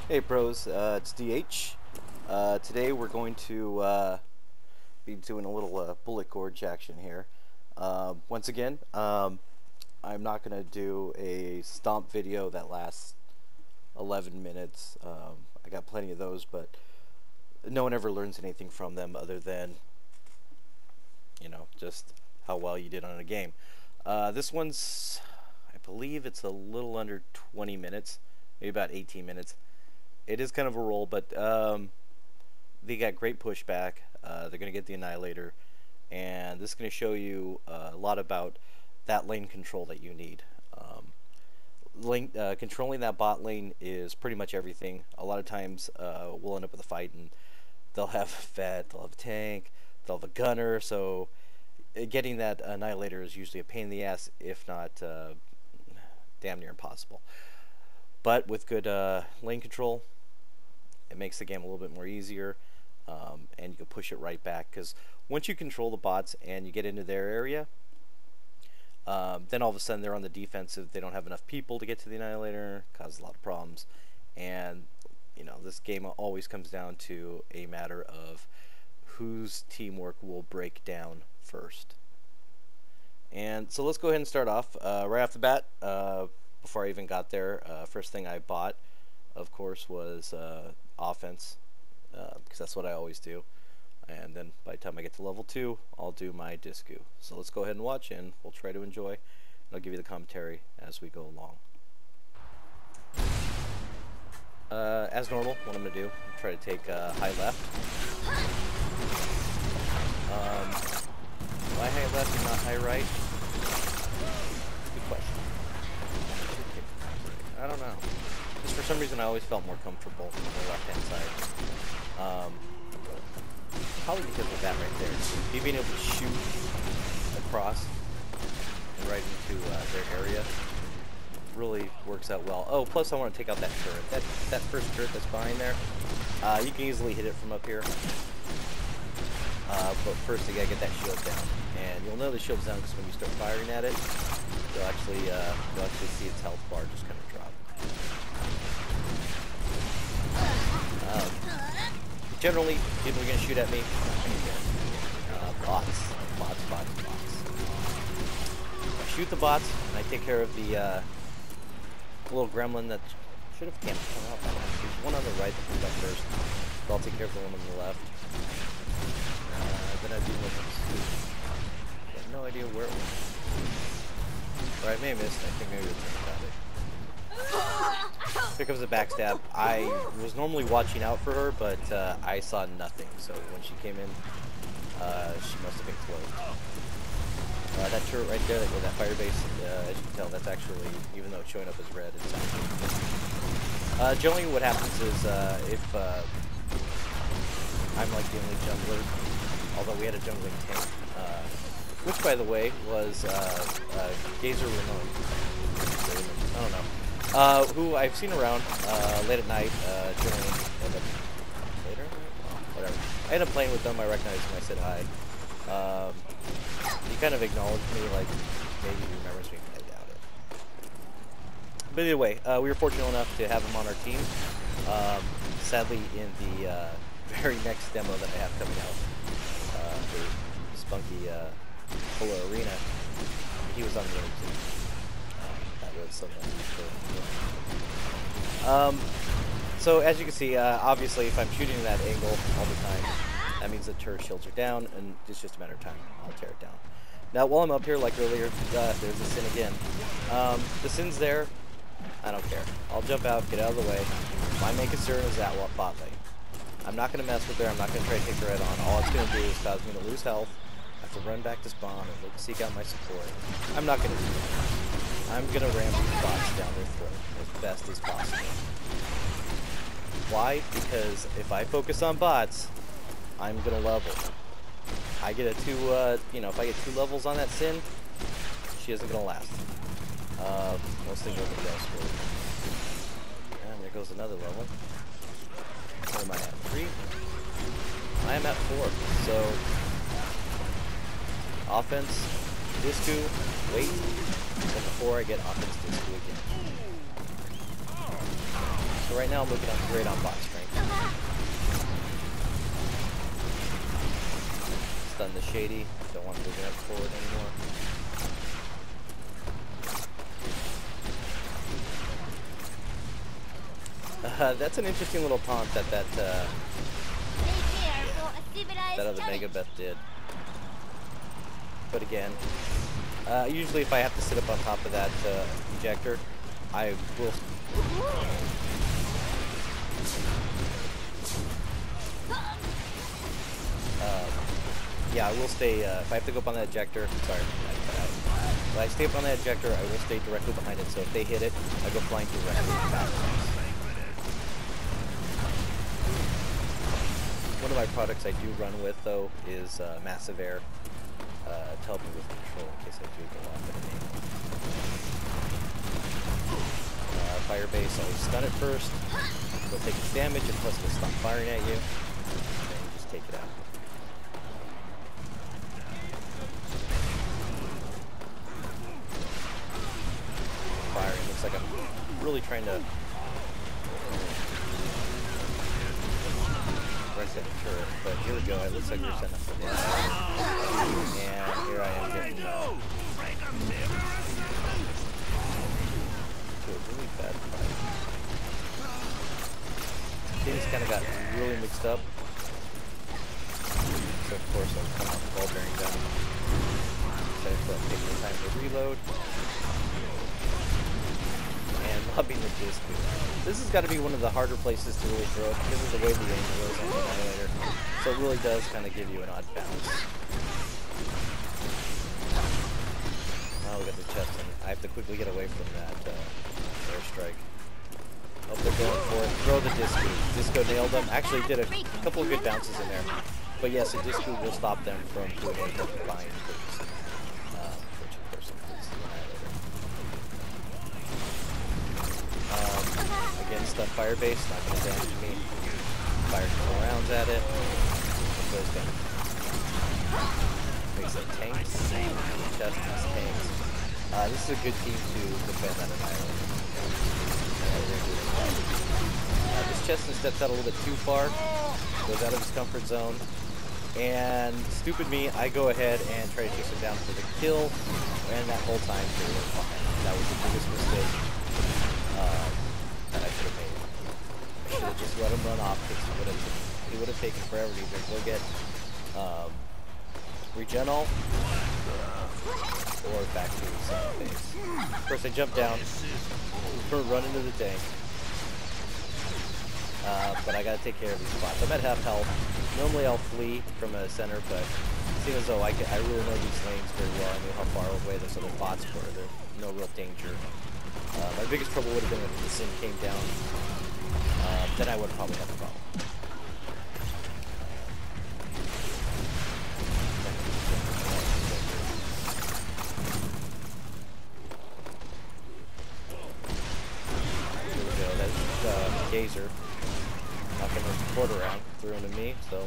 Hey pros, it's DH. Today we're going to be doing a little bullet gorge action here. Once again, I'm not going to do a stomp video that lasts 11 minutes. I got plenty of those, but no one ever learns anything from them other than, just how well you did on a game. This one's, I believe it's a little under 20 minutes, maybe about 18 minutes. It is kind of a roll, but they got great pushback. They're going to get the Annihilator, and this is going to show you a lot about that lane control that you need. Controlling that bot lane is pretty much everything. A lot of times we'll end up with a fight, and they'll have a vet, they'll have a tank, they'll have a gunner, so getting that Annihilator is usually a pain in the ass, if not damn near impossible. But with good lane control, it makes the game a little bit more easier, and you can push it right back, because once you control the bots and you get into their area, then all of a sudden they're on the defensive. They don't have enough people to get to the Annihilator, causes a lot of problems, and this game always comes down to a matter of whose teamwork will break down first. And so let's go ahead and start off right off the bat. Before I even got there, first thing I bought, of course, was offense, because that's what I always do. And then by the time I get to level 2, I'll do my Discu. So let's go ahead and watch, and we'll try to enjoy. And I'll give you the commentary as we go along. As normal, what I'm going to do, try to take high left. Why high left and not high right? Good question. I don't know. Just for some reason I always felt more comfortable on the left-hand side. Probably because of that right there. You being able to shoot across and right into their area really works out well. Oh, plus I want to take out that turret. That first turret that's behind there, you can easily hit it from up here. But first you gotta get that shield down. And you'll know the shield's down because when you start firing at it, you'll actually see its health bar just kind of drop. Generally, people are going to shoot at me. Bots. I shoot the bots, and I take care of the little gremlin that should have come out. There's one on the right that comes up first, but I'll take care of the one on the left. Then I do one else. I have no idea where it was. Or I may have missed. I think maybe it's about it. Here comes the backstab. I was normally watching out for her, but I saw nothing. So when she came in, she must have been close. That turret right there, that fire base, as you can tell, that's actually, even though it's showing up as red, it's actually. Generally, what happens is if I'm like the only jungler, although we had a jungling tank, which by the way was Gazer Ramon. I don't know. Who I've seen around late at night during later? Oh, whatever. I ended up playing with them. I recognized him. I said hi. He kind of acknowledged me, like maybe he remembers me. I doubt it. But either way, we were fortunate enough to have him on our team. Sadly, in the very next demo that I have coming out for Spunky Polo Arena, he was on the other team. So as you can see, obviously if I'm shooting that angle all the time, that means the turret shields are down, and it's just a matter of time. I'll tear it down. Now while I'm up here, like earlier, there's the Sin again. The Sin's there. I don't care. I'll jump out, get out of the way. My main concern is that bot lane. I'm not going to mess with her. I'm not going to try to take her head on. All it's going to do is cause me to lose health. I have to run back to spawn and look, seek out my support. I'm not going to do that. I'm going to ram these bots down their throat as best as possible. Why? Because if I focus on bots, I'm going to level. I get a if I get 2 levels on that Sin, she isn't going to last. Most things are the best for it. And there goes another level. Where am I at? 3? I am at 4. So, offense, Discu, wait, and before I get offense Discu again. So So right now I'm looking at great on bot strength. Stun the Shady. Don't want to move it up forward anymore. That's an interesting little taunt that other Mega Beth did. But again, usually if I have to sit up on top of that injector, I will. Yeah, I will stay. If I have to go up on that ejector, sorry, if I stay up on that ejector, I will stay directly behind it. So if they hit it, I go flying directly back. One of my products I do run with though is Massive Air to help me with control in case I do go off at an angle. Fire base, always stun it first. It'll take its damage and plus it'll stop firing at you. And then you just take it out. Firing looks like I'm really trying to reset the turret, but here we go. It looks like we're setting up for this. And here I am getting to a really bad fight. Things kind of got really mixed up. So of course I'll come out the ball bearing gun. Instead of taking the time to reload. And lobbing the disc. This has got to be one of the harder places to really throw it because of the way the angle is on the annihilator. So it really does kind of give you an odd bounce. Oh, we got the chest, and I have to quickly get away from that airstrike. Oh, they're going for it. Throw the disco. Disco nailed them. Actually did a couple of good bounces in there. But yes, a disco will stop them from doing anything combined. Which of course includes the annihilator. Again, stun fire base, not going to damage me. Fire a couple rounds at it. It goes down. Makes it tanks. Chest has tanks. This is a good team to defend that annihilator. This chest steps out a little bit too far. Goes out of his comfort zone. And stupid me, I go ahead and try to chase him down for the kill. And that whole time, they were fine. That was the biggest mistake that I should have made. I should have just let him run off because he would have taken forever to either go get regen all or back to the same base. Of course, I jumped down for run into the tank. But I gotta take care of these spots. I'm at half health. Normally I'll flee from a center, but it seems as though I really know these lanes very well. I know how far away those other bots were. There's no real danger. My biggest trouble would have been if the Sin came down. Then I would have probably had a problem. Here we go. That's Gazer. Knocking the board around, threw into me, so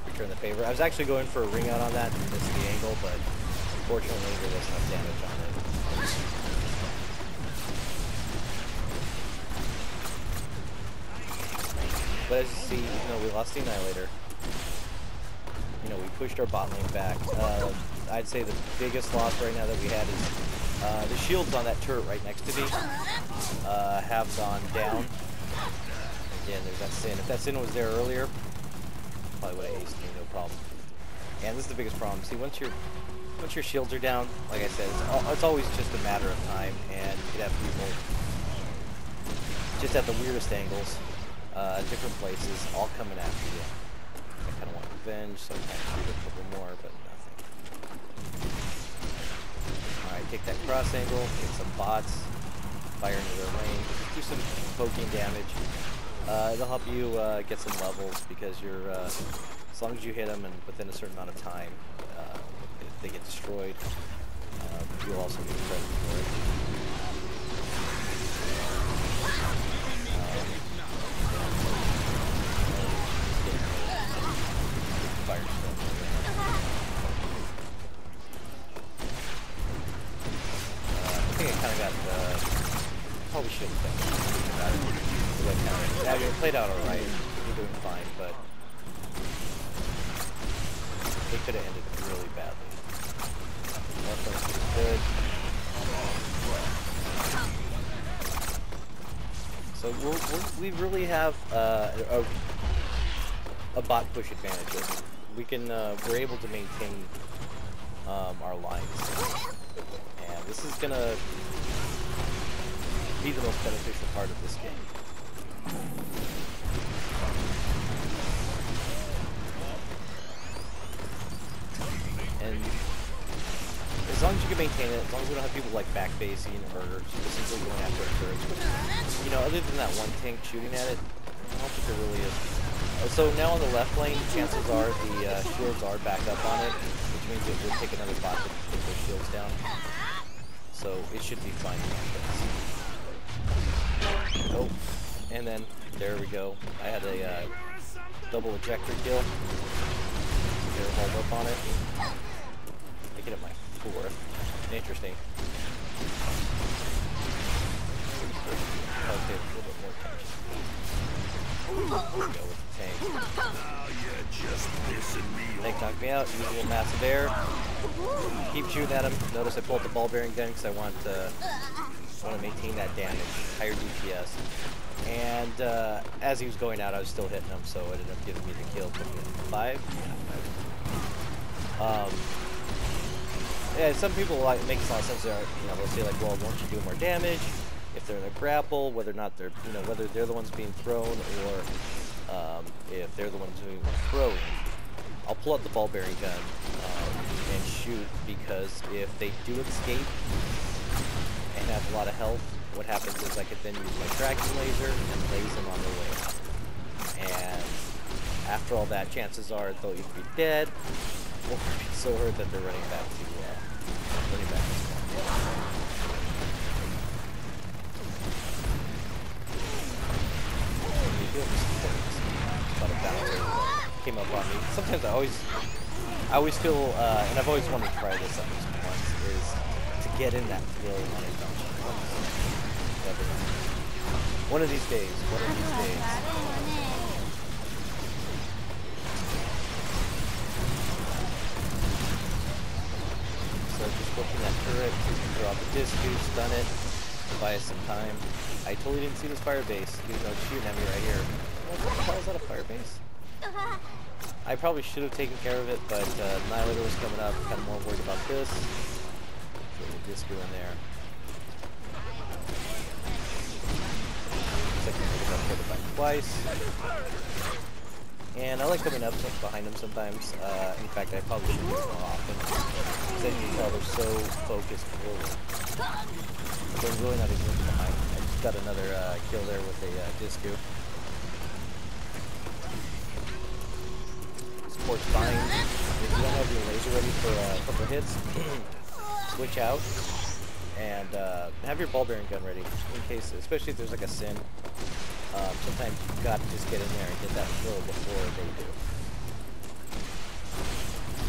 return the favor. I was actually going for a ring out on that and missed the angle, but unfortunately there was enough damage on it. But as you see, even though we lost the Annihilator, we pushed our bot lane back. I'd say the biggest loss right now that we had is the shields on that turret right next to me have gone down. Again, there's that Sin. If that Sin was there earlier, probably would have aced me, no problem. And this is the biggest problem. See, once your shields are down, like I said, it's always just a matter of time, and you could have people just at the weirdest angles, different places, all coming after you. I kind of want revenge, so I'm going to shoot a couple more, but nothing. Alright, take that cross angle, get some bots, fire into their lane, just do some poking damage. It'll help you get some levels because you're, as long as you hit them and within a certain amount of time, if they get destroyed, you'll also get credit for it. Firestorm. I think I kind of got, probably should have done it. the way kind of it played out alright. You're doing fine, but it could have ended really badly. Left one's pretty good. So we really have a bot push advantage. We're able to maintain our lines, and this is gonna be the most beneficial part of this game. And as long as you can maintain it, as long as we don't have people like backbasing or just simply going after our turrets, which, you know, other than that one tank shooting at it, I don't think there really is. So now on the left lane, chances are the shields are back up on it, which means it will take another bot to take those shields down. So it should be fine. Oh, and then there we go. I had a double ejector kill. Get a hold up on it. Make it at my 4th. Interesting. Okay, a little bit more tension. There we go with the tank. Tank knocked me out. Usual massive air. Keep shooting at him. Notice I pulled the ball bearing gun because I want to maintain that damage, higher DPS. And as he was going out, I was still hitting him, so it ended up giving me the kill. 5? Yeah, 5. Yeah, some people like it makes a lot of sense. You know, they'll say like, well, won't you do more damage if they're in a grapple, whether or not they're, you know, whether they're the ones being thrown or if they're the ones doing throwing. I'll pull out the ball bearing gun and shoot, because if they do escape and have a lot of health, what happens is I could then use my tracking laser and laze them on their way out. And after all that, chances are they'll either be dead or be so hurt that they're running back to spawn. Came up on me. Sometimes I always feel, and I've always wanted to try this at least once, is to get in that flow on a dungeon. One of these days. So just looking at turret, throw out the disc, stun it, buy us some time. I totally didn't see this fire base, even though it's shooting at me right here. What the hell is that, a fire base? I probably should have taken care of it, but Annihilator was coming up, kind of more worried about this. Throw the disco in there. Looks like I got it back twice. And I like coming up behind them sometimes. In fact, I probably should do it more often. Because as you can tell, they're so focused forward. They're really not even looking behind. I just got another kill there with a disco. Support's fine. If you don't have your laser ready for a couple hits, switch out and have your ball bearing gun ready in case, especially if there's like a sin. Sometimes you've got to just get in there and get that kill before they do.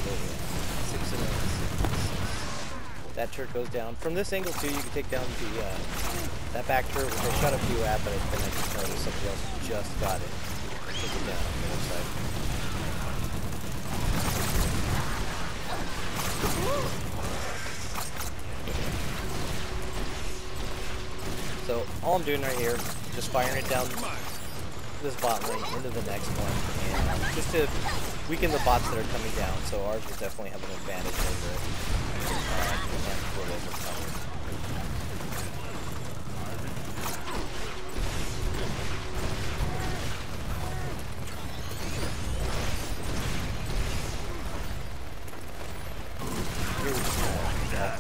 So, yeah. 6. That turret goes down. From this angle too, you can take down the that back turret, which I shot a few at, but then I just noticed somebody else just got it. Take it down on the other side. So all I'm doing right here, just firing it down this bot lane into the next one, and just to weaken the bots that are coming down. So ours will definitely have an advantage over it.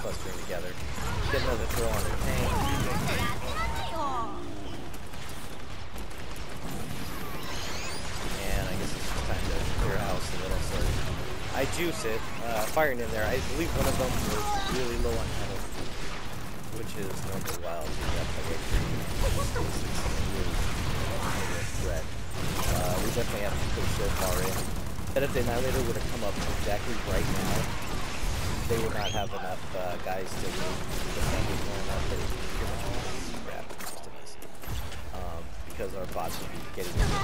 Clustering together. Get another throw on their tank. And I guess it's just time to clear house a little. So I juice it, firing in there. I believe one of them was really low on health, which is normally wild. You have to get really a threat. We definitely have to push so far in. That if the Annihilator would have come up exactly right now, they would not have enough guys to move the tank is going up, but it's pretty much crap, just a mess. because our bots would be getting into the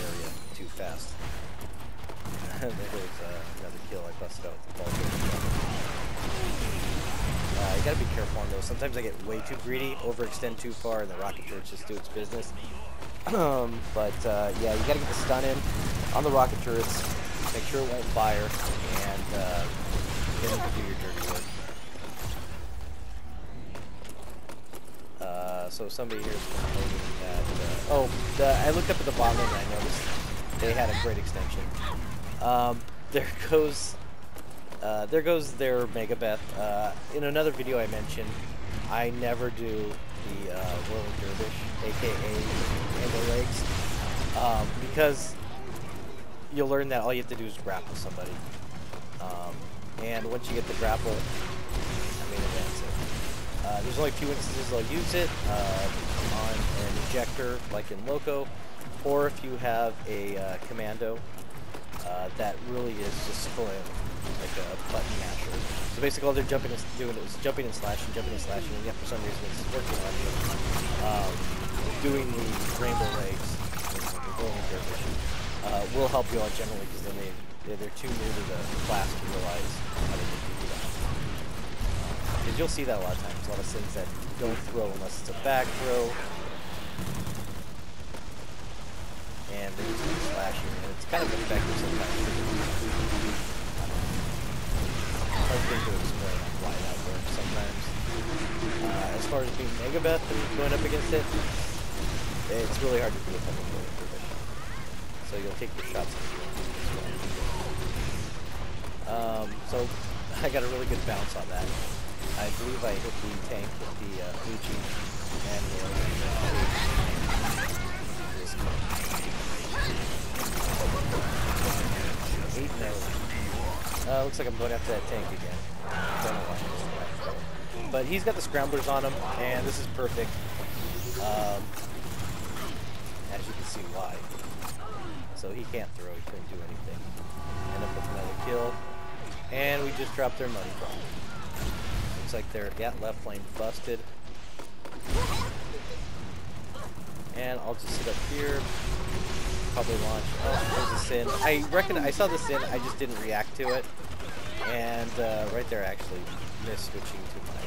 area too fast. There goes another kill. I busted out with the ball. You gotta be careful on those. Sometimes I get way too greedy, overextend too far, and the rocket turrets just do its business. Yeah, you gotta get the stun in on the rocket turrets, make sure it won't fire, and get them to do your dirty work. So somebody here is complaining that, I looked up at the bottom and I noticed they had a great extension. There goes their Megabeth. In another video I mentioned, I never do the Whirling Dervish, aka Angle Legs, because you'll learn that all you have to do is grapple somebody. And once you get the grapple, I mean, that's it. There's only a few instances I'll use it on an ejector, like in Loco, or if you have a commando that really is just pulling like a button masher. So basically all they're doing is jumping and slashing, and yet for some reason it's working on you. Doing the rainbow legs, will help you out generally, because then they're too new to the class to realize how to do that. Because you'll see that a lot of times, a lot of things that don't throw unless it's a back throw. And they're just slashing, and it's kind of effective sometimes. Hard thing to explain on why that works sometimes. As far as being Megabeth and going up against it, it's really hard to do with that position. So you'll take your shots if you want. So I got a really good bounce on that. I believe I hit the tank with the Fuji and the 8 now. Looks like I'm going after that tank again. Don't know why. But he's got the scramblers on him, and this is perfect. As you can see why. So he can't throw, he couldn't do anything. End up with another kill. And we just dropped their money from him. Looks like they're, left lane busted. And I'll just sit up here. Probably launch. Oh, there's a sin. I saw the sin, I just didn't react to it. And right there I actually missed switching to my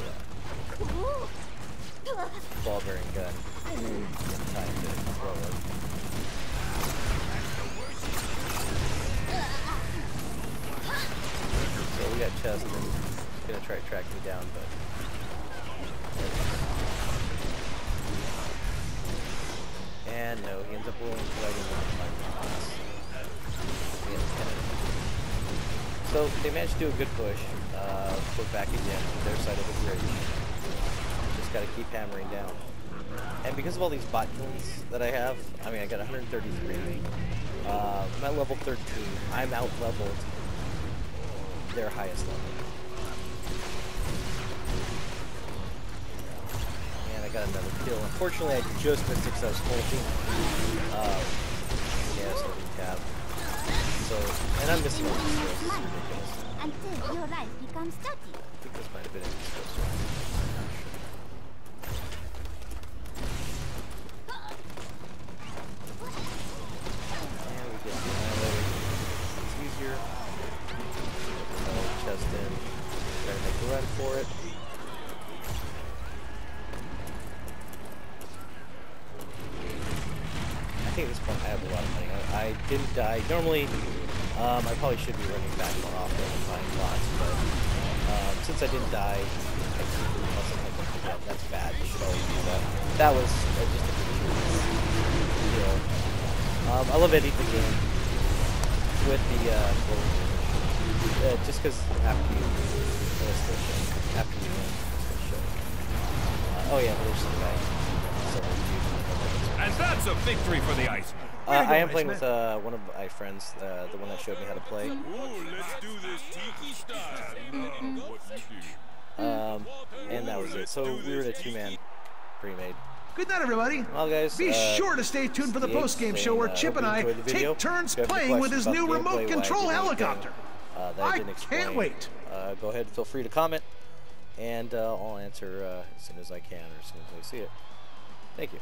ball bearing gun. In time to throw it. So we got Chest and he's gonna try to track me down, but and no, he ends up rolling right into my class. So they managed to do a good push. Put back again on their side of the bridge. Just gotta keep hammering down. And because of all these bot kills that I have, I mean I got 133. I'm at level 13. I'm out leveled their highest level. And I got another kill. Unfortunately, I just missed successful ulting. Yeah, so we tap. So, and I'm missing all these skills. This is ridiculous. Until your life becomes static. I think this might have been a skill switch. I'm not sure. And we get the annihilator. It's easier. Chest in. Try to make a run for it. I think at this point I have a lot of money. I didn't die. Normally, I probably should be running back more often and buying lots, but since I didn't die, I keep that. That's bad. You should always do that. That was just a pretty deal. I love editing the game with the just because after you oh yeah, there's some guy. And that's a victory for the ice. I am playing with one of my friends, the one that showed me how to play. Ooh, let's do this tiki style. And that was it. So we were in a two-man pre-made. Good night, everybody. Well, guys, be sure to stay tuned for the post-game show where Chip and I take turns playing with his new remote control helicopter. I can't wait. Go ahead, feel free to comment, and I'll answer as soon as I can or as soon as I see it. Thank you.